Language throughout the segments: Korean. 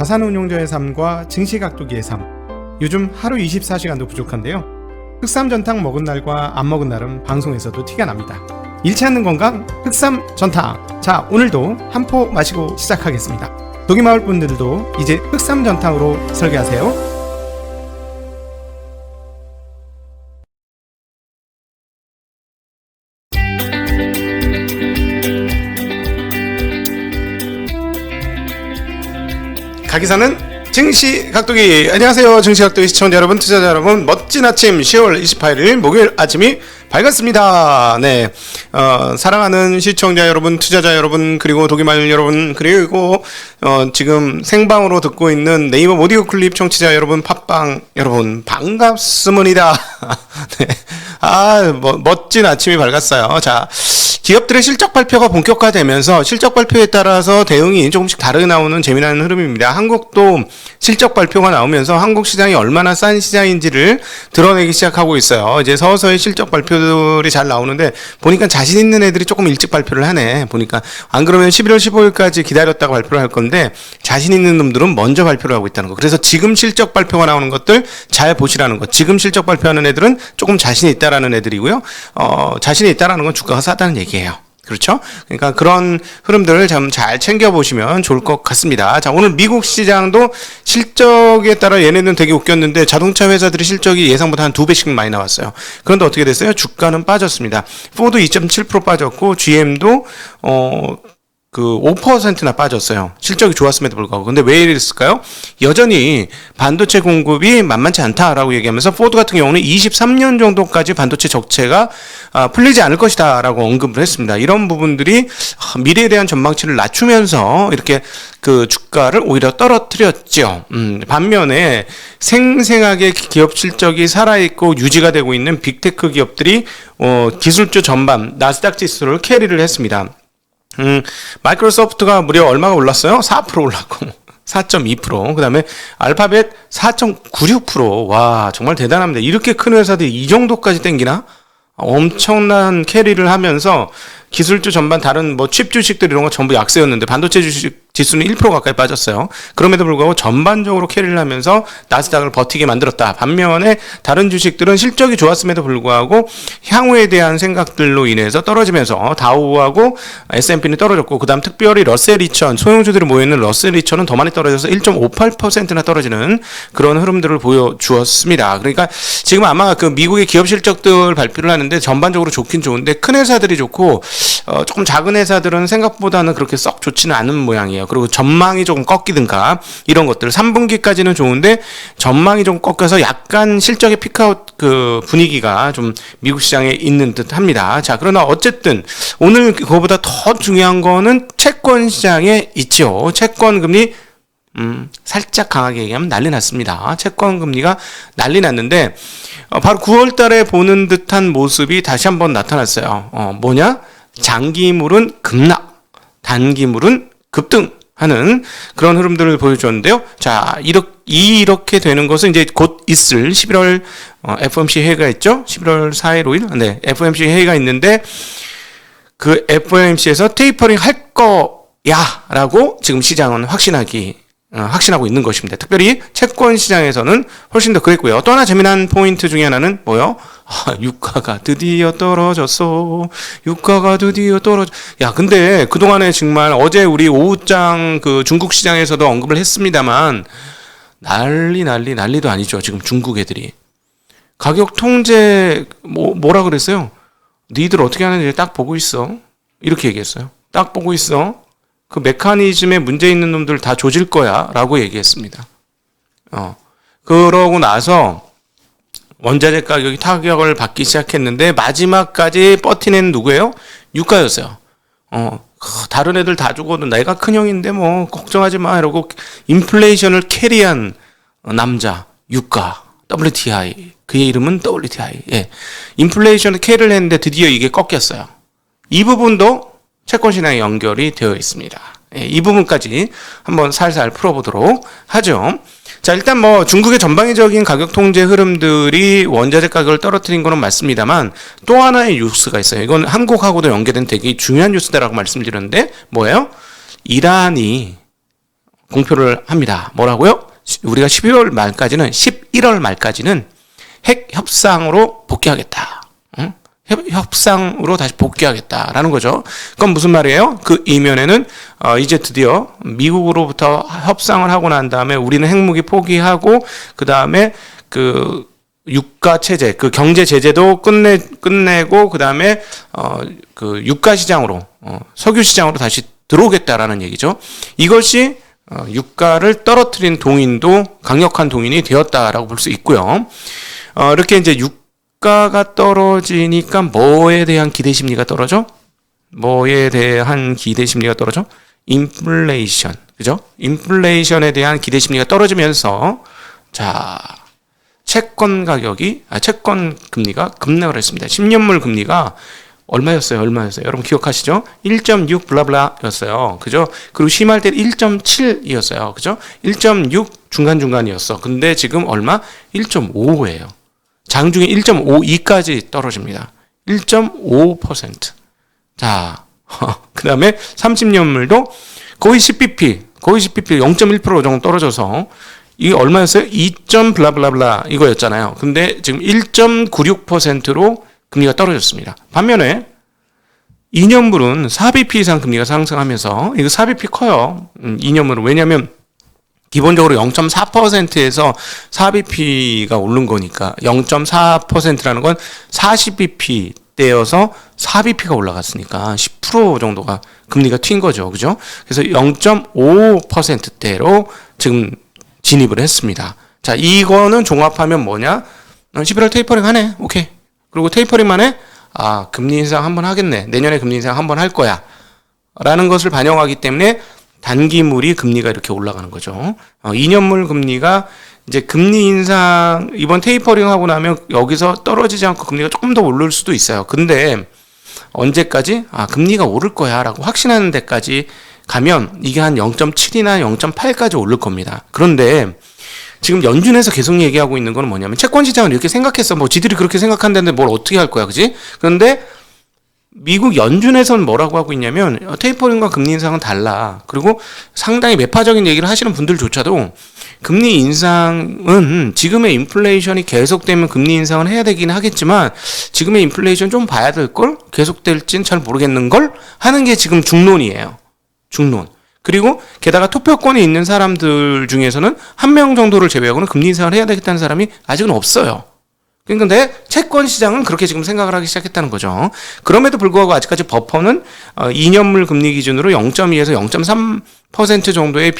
자산운용자의 삶과 증시각도기의 삶. 요즘 하루 24시간도 부족한데요. 흑삼전탕 먹은 날과 안 먹은 날은 방송에서도 티가 납니다. 잃지 않는 건강 흑삼전탕. 자, 오늘도 한 포 마시고 시작하겠습니다. 도기마을 분들도 이제 흑삼전탕으로 설계하세요. 가기사는 증시각도기. 안녕하세요, 증시각도기 시청자 여러분, 투자자 여러분. 멋진 아침 10월 28일 목요일 아침이 밝았습니다. 네, 사랑하는 시청자 여러분, 투자자 여러분, 그리고 도기마을 여러분, 그리고 지금 생방으로 듣고 있는 네이버 오디오 클립 청취자 여러분, 팟빵 여러분, 반갑습니다. 네, 멋진 아침이 밝았어요. 자, 기업들의 실적 발표가 본격화되면서 실적 발표에 따라서 대응이 조금씩 다르게 나오는 재미나는 흐름입니다. 한국도 실적 발표가 나오면서 한국 시장이 얼마나 싼 시장인지를 드러내기 시작하고 있어요. 이제 서서히 실적 발표들이 잘 나오는데 보니까 자신 있는 애들이 조금 일찍 발표를 하네. 보니까 안 그러면 11월 15일까지 기다렸다가 발표를 할 건데 자신 있는 놈들은 먼저 발표를 하고 있다는 거. 그래서 지금 실적 발표가 나오는 것들 잘 보시라는 거. 지금 실적 발표하는 애들은 조금 자신이 있다라는 애들이고요. 자신이 있다라는 건 주가가 싸다는 얘기예요. 그렇죠? 그러니까 그런 흐름들을 좀 잘 챙겨보시면 좋을 것 같습니다. 자, 오늘 미국 시장도 실적에 따라 얘네는 되게 웃겼는데 자동차 회사들이 실적이 예상보다 한 2배씩 많이 나왔어요. 그런데 어떻게 됐어요? 주가는 빠졌습니다. 포드 2.7% 빠졌고 GM도 5%나 빠졌어요. 실적이 좋았음에도 불구하고. 근데 왜 이랬을까요? 여전히 반도체 공급이 만만치 않다라고 얘기하면서 포드 같은 경우는 23년 정도까지 반도체 적체가 풀리지 않을 것이다 라고 언급을 했습니다. 이런 부분들이 미래에 대한 전망치를 낮추면서 이렇게 그 주가를 오히려 떨어뜨렸죠. 반면에 생생하게 기업 실적이 살아있고 유지가 되고 있는 빅테크 기업들이 기술주 전반 나스닥 지수를 캐리를 했습니다. 마이크로소프트가 무려 얼마가 올랐어요? 4% 올랐고 4.2%. 그 다음에 알파벳 4.96%. 와, 정말 대단합니다. 이렇게 큰 회사들이 이 정도까지 땡기나? 엄청난 캐리를 하면서 기술주 전반 다른 칩 주식들 이런 거 전부 약세였는데 반도체 주식 지수는 1% 가까이 빠졌어요. 그럼에도 불구하고 전반적으로 캐리를 하면서 나스닥을 버티게 만들었다. 반면에 다른 주식들은 실적이 좋았음에도 불구하고 향후에 대한 생각들로 인해서 떨어지면서 다우하고 S&P는 떨어졌고, 그 다음 특별히 러셀 2000 소형주들이 모여있는 러셀 2000은 더 많이 떨어져서 1.58%나 떨어지는 그런 흐름들을 보여주었습니다. 그러니까 지금 아마 그 미국의 기업 실적들 발표를 하는데 전반적으로 좋긴 좋은데 큰 회사들이 좋고 조금 작은 회사들은 생각보다는 그렇게 썩 좋지는 않은 모양이에요. 그리고 전망이 조금 꺾이든가 이런 것들 3분기까지는 좋은데 전망이 좀 꺾여서 약간 실적의 피크아웃 그 분위기가 좀 미국 시장에 있는 듯 합니다. 자, 그러나 어쨌든 오늘 그거보다 더 중요한 거는 채권 시장에 있죠. 채권 금리 살짝 강하게 얘기하면 난리 났습니다. 채권 금리가 난리 났는데 바로 9월 달에 보는 듯한 모습이 다시 한번 나타났어요. 뭐냐? 장기물은 급락, 단기물은 급등하는 그런 흐름들을 보여줬는데요. 자, 이렇게 되는 것은 이제 곧 있을 11월 FOMC 회의가 있죠. 11월 4일, 5일? 네, FOMC 회의가 있는데 그 FOMC에서 테이퍼링 할 거야 라고 지금 시장은 확신하고 있는 것입니다. 특별히 채권 시장에서는 훨씬 더 그랬고요. 또 하나 재미난 포인트 중에 하나는 뭐요? 유가가 드디어 떨어졌어. 유가가 드디어 떨어져. 야, 근데 그동안에 정말 어제 우리 오후장 그 중국 시장에서도 언급을 했습니다만 난리도 아니죠. 지금 중국 애들이. 가격 통제 뭐라 그랬어요? 니들 어떻게 하는지 딱 보고 있어. 이렇게 얘기했어요. 딱 보고 있어. 그 메커니즘에 문제 있는 놈들 다 조질 거야 라고 얘기했습니다. 그러고 나서 원자재 가격이 타격을 받기 시작했는데 마지막까지 버티는 누구예요? 유가였어요. 다른 애들 다 죽어도 내가 큰형인데 뭐 걱정하지 마 이러고 인플레이션을 캐리한 남자 유가 WTI. 그의 이름은 WTI. 예. 인플레이션을 캐리를 했는데 드디어 이게 꺾였어요. 이 부분도 채권 시장에 연결이 되어 있습니다. 예, 이 부분까지 한번 살살 풀어보도록 하죠. 자, 일단 뭐 중국의 전방위적인 가격 통제 흐름들이 원자재 가격을 떨어뜨린 거는 맞습니다만 또 하나의 뉴스가 있어요. 이건 한국하고도 연계된 되게 중요한 뉴스다라고 말씀드렸는데 뭐예요? 이란이 공표를 합니다. 뭐라고요? 우리가 11월 말까지는 핵 협상으로 복귀하겠다. 응? 협상으로 다시 복귀하겠다라는 거죠. 그건 무슨 말이에요? 그 이면에는 이제 드디어 미국으로부터 협상을 하고 난 다음에 우리는 핵무기 포기하고 그 다음에 그 유가 체제, 그 경제 제재도 끝내고 그 다음에 그 유가 시장으로 석유 시장으로 다시 들어오겠다라는 얘기죠. 이것이 유가를 떨어뜨린 동인도 강력한 동인이 되었다라고 볼 수 있고요. 이렇게 이제 유가가 떨어지니까 뭐에 대한 기대 심리가 떨어져? 뭐에 대한 기대 심리가 떨어져? 인플레이션, 그죠? 인플레이션에 대한 기대 심리가 떨어지면서 자, 채권 금리가 급락을 했습니다. 10년물 금리가 얼마였어요? 여러분 기억하시죠? 1.6 블라블라였어요. 그죠? 그리고 심할 때 1.7이었어요. 그죠? 1.6 중간중간이었어. 근데 지금 얼마? 1.5예요. 장중에 1.52까지 떨어집니다. 1.5%. 자, 그 다음에 30년물도 거의 10bp, 0.1% 정도 떨어져서 이게 얼마였어요? 2. 블라블라블라 이거였잖아요. 근데 지금 1.96%로 금리가 떨어졌습니다. 반면에 2년물은 4bp 이상 금리가 상승하면서 이거 4bp 커요. 2년물은 왜냐하면 기본적으로 0.4%에서 4bp가 오른 거니까 0.4%라는 건 40bp 대여서 4bp가 올라갔으니까 10% 정도가 금리가 튄 거죠. 그죠? 그래서 0.5%대로 지금 진입을 했습니다. 자, 이거는 종합하면 뭐냐? 11월 테이퍼링 하네. 오케이. 그리고 테이퍼링만 해? 아, 금리 인상 한번 하겠네. 내년에 금리 인상 한번 할 거야. 라는 것을 반영하기 때문에 단기물이 금리가 이렇게 올라가는 거죠. 2년물 금리가 이제 금리 인상, 이번 테이퍼링 하고 나면 여기서 떨어지지 않고 금리가 조금 더 오를 수도 있어요. 근데 언제까지? 아, 금리가 오를 거야. 라고 확신하는 데까지 가면 이게 한 0.7이나 0.8까지 오를 겁니다. 그런데 지금 연준에서 계속 얘기하고 있는 건 뭐냐면 채권 시장은 이렇게 생각했어. 뭐 지들이 그렇게 생각한다는데 뭘 어떻게 할 거야. 그지? 그런데 미국 연준에서는 뭐라고 하고 있냐면 테이퍼링과 금리 인상은 달라. 그리고 상당히 매파적인 얘기를 하시는 분들조차도 금리 인상은 지금의 인플레이션이 계속되면 금리 인상은 해야 되긴 하겠지만 지금의 인플레이션 좀 봐야 될걸? 계속될진 잘 모르겠는걸? 하는 게 지금 중론이에요. 중론. 그리고 게다가 투표권이 있는 사람들 중에서는 한 명 정도를 제외하고는 금리 인상을 해야 되겠다는 사람이 아직은 없어요. 그런데 채권 시장은 그렇게 지금 생각을 하기 시작했다는 거죠. 그럼에도 불구하고 아직까지 버퍼는 2년물 금리 기준으로 0.2에서 0.3% 정도의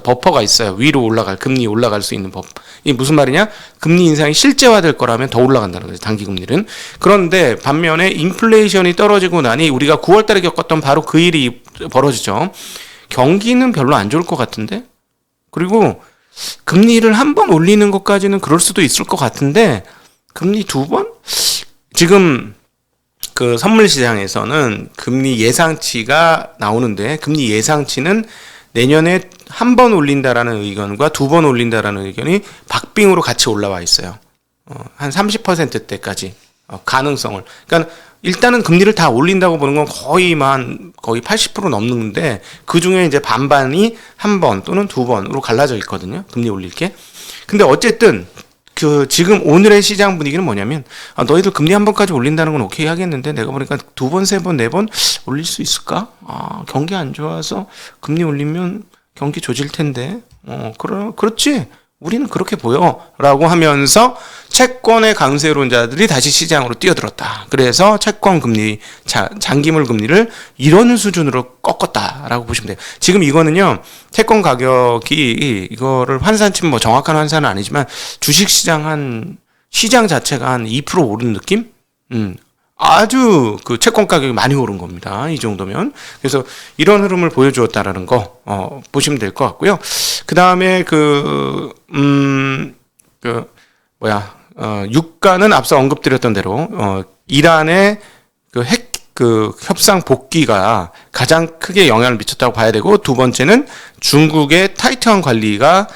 버퍼가 있어요. 위로 금리 올라갈 수 있는 버퍼. 이게 무슨 말이냐? 금리 인상이 실제화될 거라면 더 올라간다는 거죠. 단기 금리는. 그런데 반면에 인플레이션이 떨어지고 나니 우리가 9월 달에 겪었던 바로 그 일이 벌어지죠. 경기는 별로 안 좋을 것 같은데? 그리고 금리를 한 번 올리는 것까지는 그럴 수도 있을 것 같은데 금리 2번? 지금 그 선물 시장에서는 금리 예상치가 나오는데 금리 예상치는 내년에 한 번 올린다라는 의견과 2번 올린다라는 의견이 박빙으로 같이 올라와 있어요. 한 30%대까지 가능성을. 그러니까 일단은 금리를 다 올린다고 보는 건 거의 80% 넘는데 그 중에 이제 반반이 한 번 또는 2번으로 갈라져 있거든요. 금리 올릴 게. 근데 어쨌든 지금 오늘의 시장 분위기는 뭐냐면 너희들 금리 한 번까지 올린다는 건 오케이 하겠는데 내가 보니까 2번, 3번, 4번 올릴 수 있을까? 경기 안 좋아서 금리 올리면 경기 조질 텐데. 그렇지. 우리는 그렇게 보여. 라고 하면서 채권의 강세론자들이 다시 시장으로 뛰어들었다. 그래서 채권 금리, 장기물 금리를 이런 수준으로 꺾었다라고 보시면 돼요. 지금 이거는요, 채권 가격이 이거를 환산치면 뭐 정확한 환산은 아니지만 주식시장 시장 자체가 한 2% 오른 느낌? 아주 그 채권 가격이 많이 오른 겁니다. 이 정도면. 그래서 이런 흐름을 보여주었다라는 거, 보시면 될 것 같고요. 그 다음에 유가는 앞서 언급드렸던 대로, 이란의 협상 복귀가 가장 크게 영향을 미쳤다고 봐야 되고, 두 번째는 중국의 타이트한 관리가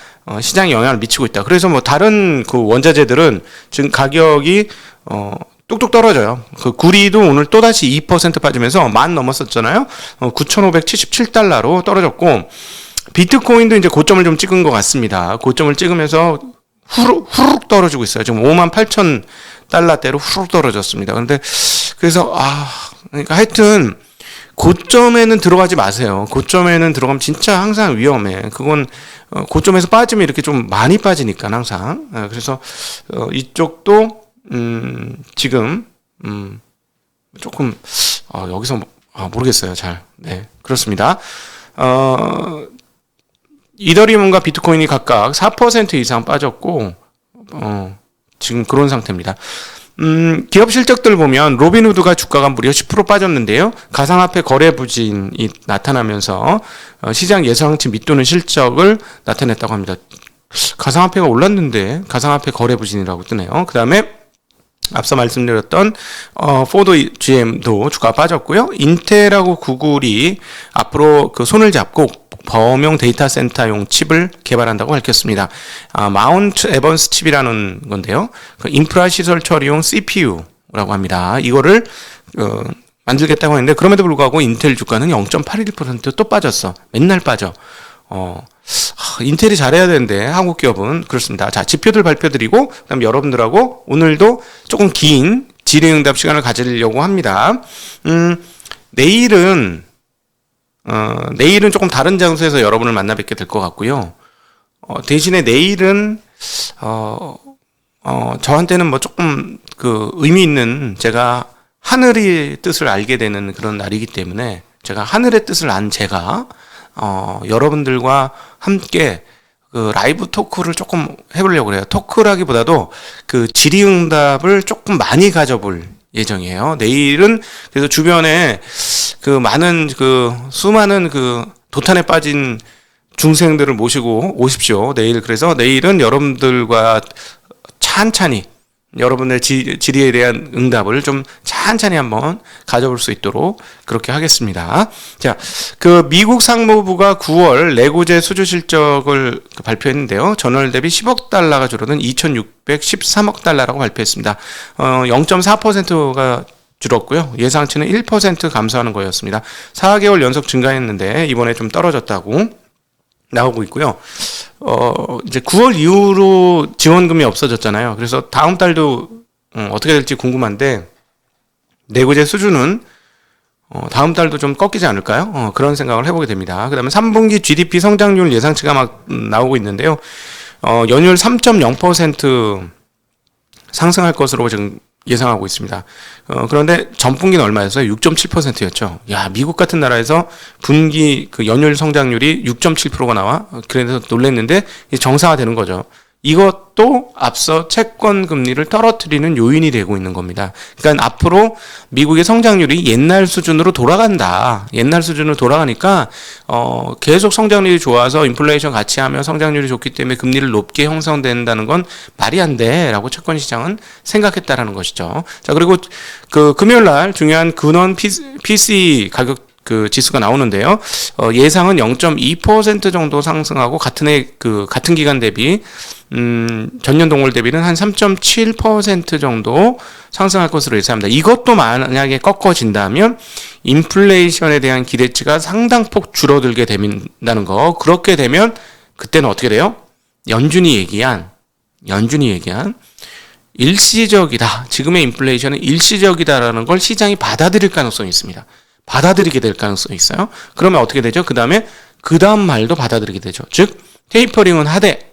시장에 영향을 미치고 있다. 그래서 뭐 다른 그 원자재들은 지금 가격이, 뚝뚝 떨어져요. 그 구리도 오늘 또다시 2% 빠지면서 10,000 넘었었잖아요. 9,577달러로 떨어졌고, 비트코인도 이제 고점을 좀 찍은 것 같습니다. 고점을 찍으면서 후룩 떨어지고 있어요. 지금 58,000달러대로 후룩 떨어졌습니다. 그래서 그러니까 하여튼 고점에는 들어가지 마세요. 고점에는 들어가면 진짜 항상 위험해. 그건 고점에서 빠지면 이렇게 좀 많이 빠지니까 항상. 그래서 이쪽도 지금 조금 여기서 모르겠어요. 잘. 네, 그렇습니다. 이더리움과 비트코인이 각각 4% 이상 빠졌고 지금 그런 상태입니다. 기업 실적들 보면 로빈후드가 주가가 무려 10% 빠졌는데요. 가상화폐 거래 부진이 나타나면서 시장 예상치 밑도는 실적을 나타냈다고 합니다. 가상화폐가 올랐는데 가상화폐 거래 부진이라고 뜨네요. 그 다음에 앞서 말씀드렸던 포드 GM도 주가가 빠졌고요. 인텔하고 구글이 앞으로 그 손을 잡고 범용 데이터 센터용 칩을 개발한다고 밝혔습니다. 마운트 에번스 칩이라는 건데요. 그 인프라 시설 처리용 CPU라고 합니다. 이거를 만들겠다고 했는데 그럼에도 불구하고 인텔 주가는 0.81% 또 빠졌어. 맨날 빠져. 인텔이 잘해야 되는데 한국 기업은 그렇습니다. 자, 지표들 발표드리고 그다음 여러분들하고 오늘도 조금 긴 질의응답 시간을 가지려고 합니다. 내일은 조금 다른 장소에서 여러분을 만나 뵙게 될 것 같고요. 대신에 내일은 저한테는 뭐 조금 그 의미 있는 제가 하늘의 뜻을 알게 되는 그런 날이기 때문에 제가 하늘의 뜻을 안 제가 여러분들과 함께 그 라이브 토크를 조금 해보려고 그래요. 토크라기보다도 그 질의응답을 조금 많이 가져볼 예정이에요. 내일은 그래서 주변에 그 많은 그 수많은 그 도탄에 빠진 중생들을 모시고 오십시오. 그래서 내일은 여러분들과 찬찬히 여러분의 질의에 대한 응답을 좀 찬찬히 한번 가져볼 수 있도록 그렇게 하겠습니다. 자, 그 미국 상무부가 9월 내구재 수주 실적을 발표했는데요. 전월 대비 10억 달러가 줄어든 2,613억 달러라고 발표했습니다. 0.4%가 줄었고요. 예상치는 1% 감소하는 거였습니다. 4개월 연속 증가했는데 이번에 좀 떨어졌다고 나오고 있고요. 이제 9월 이후로 지원금이 없어졌잖아요. 그래서 다음 달도 어떻게 될지 궁금한데 내구재 수준은 다음 달도 좀 꺾이지 않을까요? 그런 생각을 해보게 됩니다. 그 다음에 3분기 GDP 성장률 예상치가 막 나오고 있는데요. 연율 3.0% 상승할 것으로 지금 예상하고 있습니다. 그런데 전분기는 얼마였어요? 6.7%였죠. 야, 미국 같은 나라에서 분기 그 연율 성장률이 6.7%가 나와? 그래서 놀랬는데 정상화되는 거죠. 이것도 앞서 채권 금리를 떨어뜨리는 요인이 되고 있는 겁니다. 그러니까 앞으로 미국의 성장률이 옛날 수준으로 돌아간다. 옛날 수준으로 돌아가니까 계속 성장률이 좋아서 인플레이션 같이 하면 성장률이 좋기 때문에 금리를 높게 형성된다는 건 말이 안 돼라고 채권 시장은 생각했다라는 것이죠. 자, 그리고 그 금요일 날 중요한 근원 PC 가격 그 지수가 나오는데요. 예상은 0.2% 정도 상승하고 같은 기간 대비 전년 동월 대비는 한 3.7% 정도 상승할 것으로 예상합니다. 이것도 만약에 꺾어진다면 인플레이션에 대한 기대치가 상당폭 줄어들게 된다는 거. 그렇게 되면 그때는 어떻게 돼요? 연준이 얘기한 일시적이다. 지금의 인플레이션은 일시적이다라는 걸 시장이 받아들일 가능성이 있습니다. 받아들이게 될 가능성이 있어요. 그러면 어떻게 되죠? 그 다음 말도 받아들이게 되죠. 즉, 테이퍼링은 하되,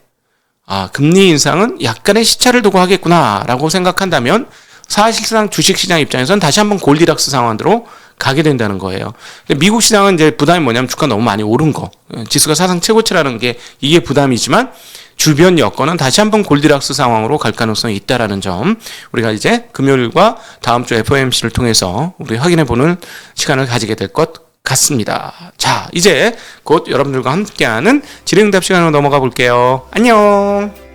금리 인상은 약간의 시차를 두고 하겠구나라고 생각한다면 사실상 주식시장 입장에서는 다시 한번 골디락스 상황으로 가게 된다는 거예요. 근데 미국 시장은 이제 부담이 뭐냐면 주가 너무 많이 오른 거. 지수가 사상 최고치라는 게 이게 부담이지만 주변 여건은 다시 한번 골디락스 상황으로 갈 가능성이 있다라는 점 우리가 이제 금요일과 다음 주 FOMC를 통해서 우리 확인해보는 시간을 가지게 될 것 같습니다. 자, 이제 곧 여러분들과 함께하는 질의응답 시간으로 넘어가 볼게요. 안녕.